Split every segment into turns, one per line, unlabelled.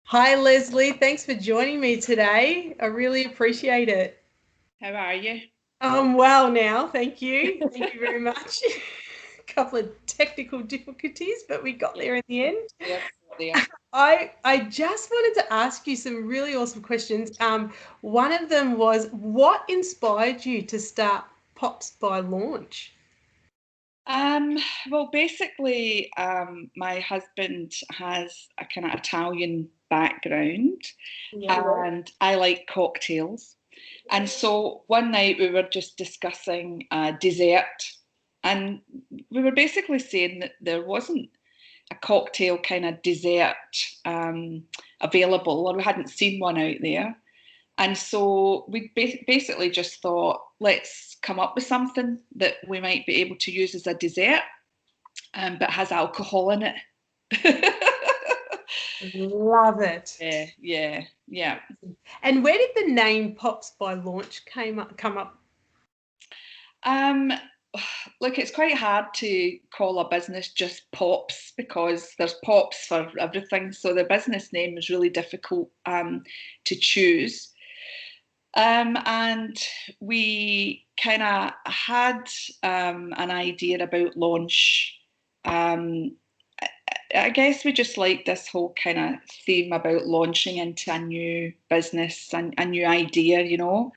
Hi, Leslie. Thanks for joining me today. I really appreciate it.
How are you?
I'm well now. Thank you. Thank you very much. A couple of technical difficulties, but we got
Yeah,
there in the end.
there.
I just wanted to ask you some really awesome questions. One of them was, what inspired you to start Pops by Launch?
Um, well, basically, my husband has a kind of Italian background,
Yeah.
and I like cocktails. And so one night we were just discussing dessert, and we were basically saying that there wasn't a cocktail kind of dessert um, available, or we hadn't seen one out there. And so we basically just thought, let's come up with something that we might be able to use as a dessert, but has alcohol in it.
Love it.
Yeah.
And where did the name Pops by Launch come up?
Um, Look, it's quite hard to call a business just Pops because there's Pops for everything. So the business name is really difficult to choose. And we kind of had an idea about launch. Um, I guess we just like this whole kind of theme about launching into a new business and a new idea, you know.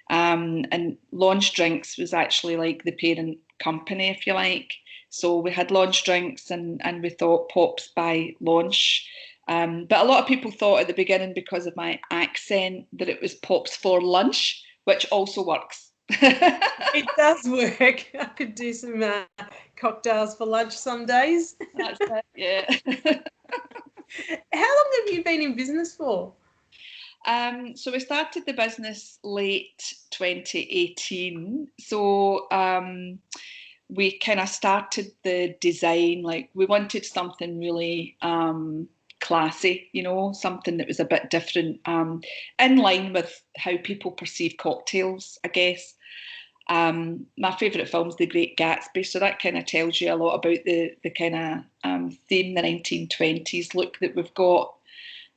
And Launch Drinks was actually like the parent company, if you like. So we had Launch Drinks and we thought Pops by Launch. But a lot of people thought at the beginning, because of my accent, that it was Pops for lunch, which also works.
It does work. I could do some cocktails for lunch some days.
That's it, yeah.
How long have you been in business for?
So we started the business late 2018. So we kind of started the design, like we wanted something really classy, you know, something that was a bit different, in line with how people perceive cocktails, I guess. My favourite film is The Great Gatsby, so that kind of tells you a lot about the kind of theme, the 1920s look that we've got.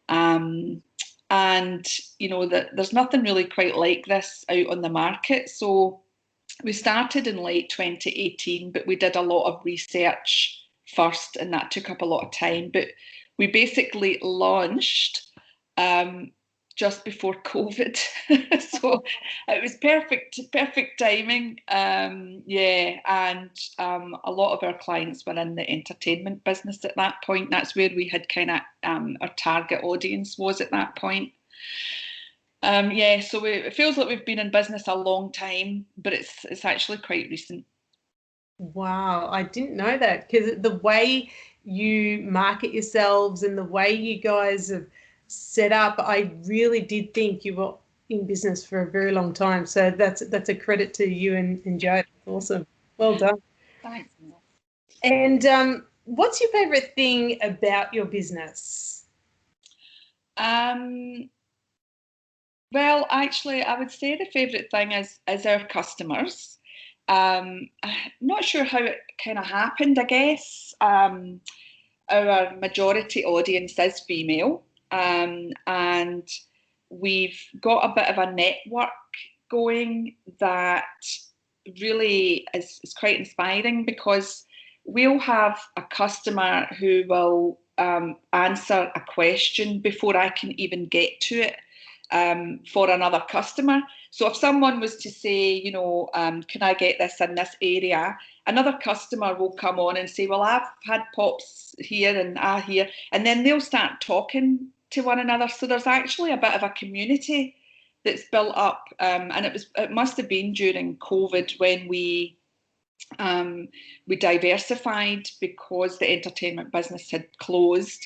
Um, and you know that there's nothing really quite like this out on the market. So we started in late 2018, but we did a lot of research first, and that took up a lot of time. But we basically launched um, just before COVID, so it was perfect timing. Yeah, and a lot of our clients were in the entertainment business at that point. That's where we had kind of our target audience was at that point. Yeah, so it feels like we've been in business a long time, but it's actually quite recent.
Wow, I didn't know that because the way you market yourselves and the way you guys have set up, I really did think you were in business for a very long time. So that's a credit to you and Joe. Awesome. Well done.
Thanks, Mel.
And what's your favorite thing about your business?
Um, well, actually, I would say the favourite thing is our customers. I'm not sure how it kind of happened. I guess our majority audience is female, and we've got a bit of a network going that really is quite inspiring because we'll have a customer who will answer a question before I can even get to it for another customer. So if someone was to say, you know, can I get this in this area? Another customer will come on and say, well, I've had Pops here and I here, and then they'll start talking to one another. So there's actually a bit of a community that's built up, and it must have been during COVID when we diversified because the entertainment business had closed.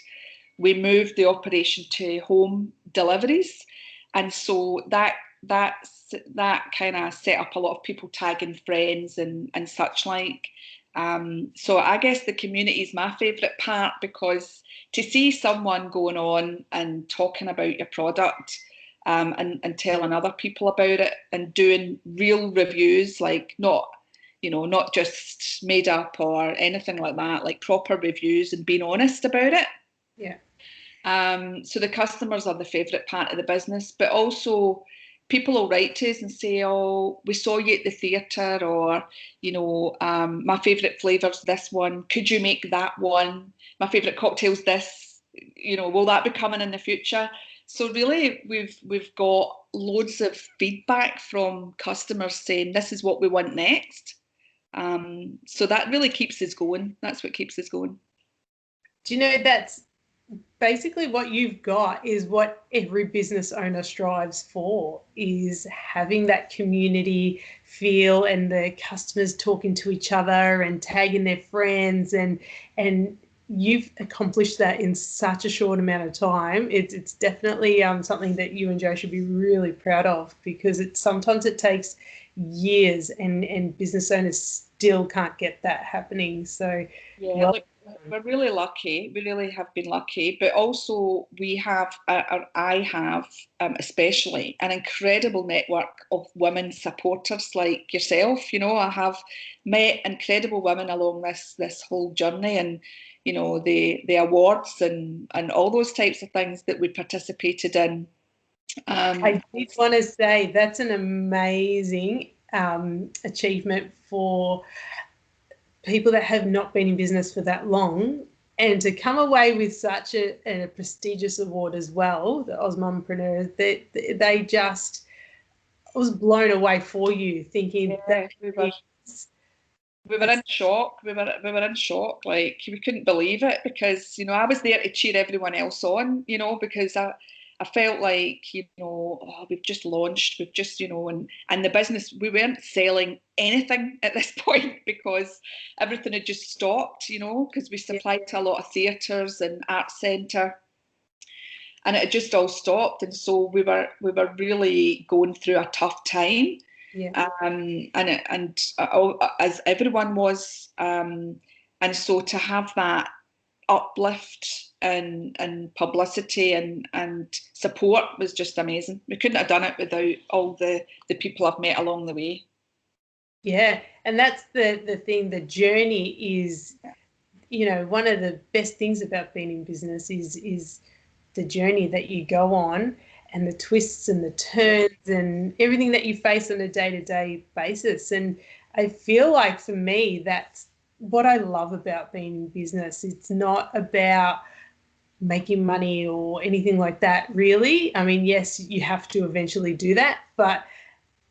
We moved the operation to home deliveries, and so that that kind of set up a lot of people tagging friends and such like. So I guess the community is my favourite part because to see someone going on and talking about your product, and telling other people about it and doing real reviews, like not, you know, not just made up or anything like that, like proper reviews and being honest about it.
Yeah.
So the customers are the favourite part of the business, but also people will write to us and say, oh, we saw you at the theatre, or, my favourite flavour's this one. Could you make that one? My favourite cocktail's this. Will that be coming in the future? So really, we've got loads of feedback from customers saying this is what we want next. So that really keeps us going. That's what keeps us going.
Do you know that's basically what you've got is what every business owner strives for, is having that community feel and the customers talking to each other and tagging their friends, and you've accomplished that in such a short amount of time. It's definitely something that you and Joe should be really proud of, because sometimes it takes years and business owners still can't get that happening. So
yeah, look, we're really lucky. We really have been lucky, but also we have, or I have, especially an incredible network of women supporters like yourself. I have met incredible women along this whole journey, and the awards and all those types of things that we participated in.
I did want to say that's an amazing achievement for people that have not been in business for that long, and to come away with such a prestigious award as well, the Osmompreneur, they just, I was blown away for you, thinking that
we were in shock. We were in shock. Like, we couldn't believe it, because I was there to cheer everyone else on. Because I felt like, we've just launched, we've just, and the business, we weren't selling anything at this point, because everything had just stopped, because we supplied to a lot of theatres and arts centre, and it had just all stopped. And so we were really going through a tough time.
Yeah.
And as everyone was, and so to have that uplift and publicity and support was just amazing. We couldn't have done it without all the people I've met along the way.
Yeah, and that's the thing. The journey is, one of the best things about being in business is the journey that you go on, and the twists and the turns and everything that you face on a day-to-day basis. And I feel like, for me, that's what I love about being in business. It's not about making money or anything like that, really. I mean, yes, you have to eventually do that, but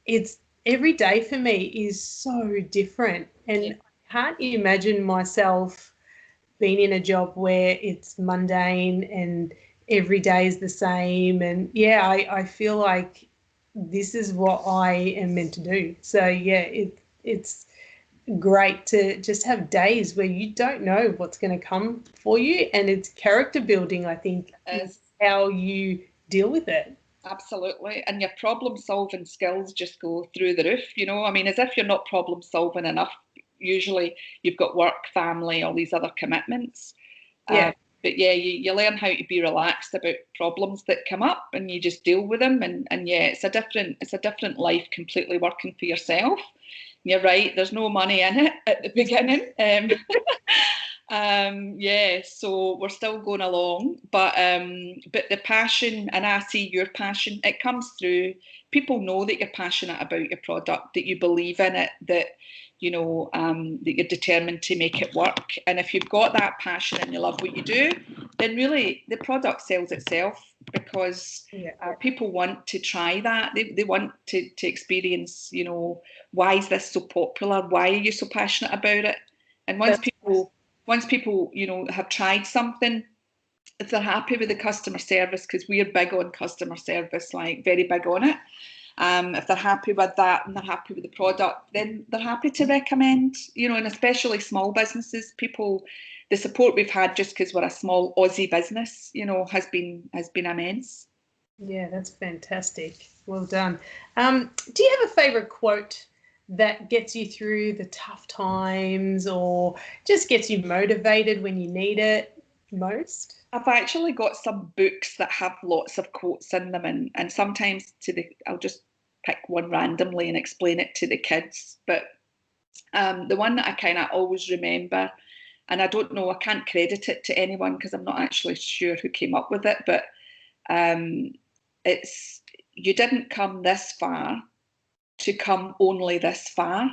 it's every day for me is so different. And I can't imagine myself being in a job where it's mundane and every day is the same. And yeah, I feel like this is what I am meant to do. So yeah, it's great to just have days where you don't know what's going to come for you, and it's character building, I think, is how you deal with it.
Absolutely. And your problem solving skills just go through the roof, I mean, as if you're not problem solving enough. Usually you've got work, family, all these other commitments.
Yeah.
But yeah, you learn how to be relaxed about problems that come up, and you just deal with them. And yeah, it's a different life completely, working for yourself. You're right, there's no money in it at the beginning. Yeah, so we're still going along, but the passion, and I see your passion, it comes through. People know that you're passionate about your product, that you believe in it, that that you're determined to make it work. And if you've got that passion and you love what you do, then really the product sells itself, because people want to try that. They want to experience, why is this so popular? Why are you so passionate about it? And once people, have tried something, if they're happy with the customer service, because we're big on customer service, like very big on it. If they're happy with that and they're happy with the product, then they're happy to recommend, and especially small businesses, the support we've had, just because we're a small Aussie business, has been immense.
Yeah, that's fantastic. Well done. Do you have a favourite quote that gets you through the tough times, or just gets you motivated when you need it most?
I've actually got some books that have lots of quotes in them, and sometimes I'll just pick one randomly and explain it to the kids. But the one that I kind of always remember And I don't know, I can't credit it to anyone because I'm not actually sure who came up with it, but it's, you didn't come this far to come only this far.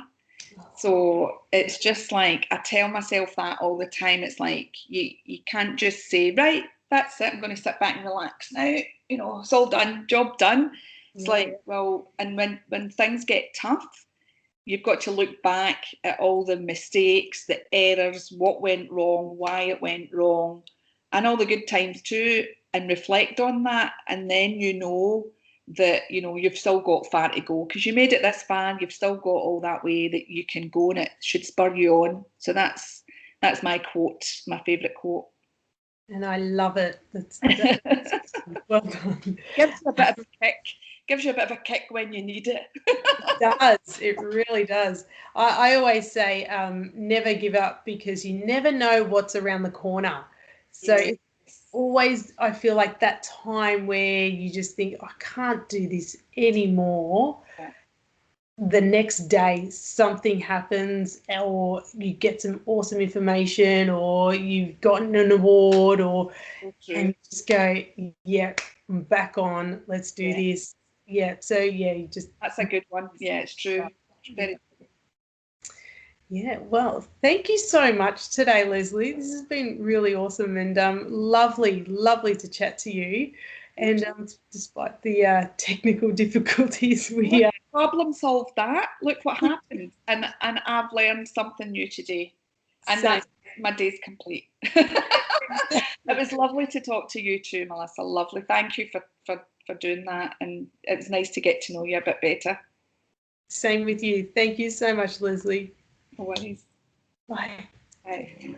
So it's just like, I tell myself that all the time. It's like, you can't just say, right, that's it, I'm going to sit back and relax now, you know, it's all done, job done. It's like, well, and when things get tough, you've got to look back at all the mistakes, the errors, what went wrong, why it went wrong, and all the good times too, and reflect on that. And then you know that, you know, you've still got far to go because you made it this far. You've still got all that way that you can go, and it should spur you on. So that's my quote, my favourite quote.
And I love it. That's well done.
Gives you a bit of a kick. Gives you a bit of a kick when you need it.
It does. It really does. I always say never give up because you never know what's around the corner. So it's always, I feel like that time where you just think, I can't do this anymore.
Yeah.
The next day something happens, or you get some awesome information, or you've gotten an award, or and you just go, yeah, I'm back on, let's do this. Yeah, so yeah, you just,
that's a good one. Yeah, it's true. Very true.
Yeah, well, thank you so much today, Leslie. This has been really awesome and lovely to chat to you. And despite the technical difficulties, we
problem solved that. Look what happened, and I've learned something new today, and that's my day's complete. It was lovely to talk to you too, Melissa. Lovely. Thank you for doing that, and it was nice to get to know you a bit better.
Same with you. Thank you so much, Leslie.
No worries.
Bye.
Bye.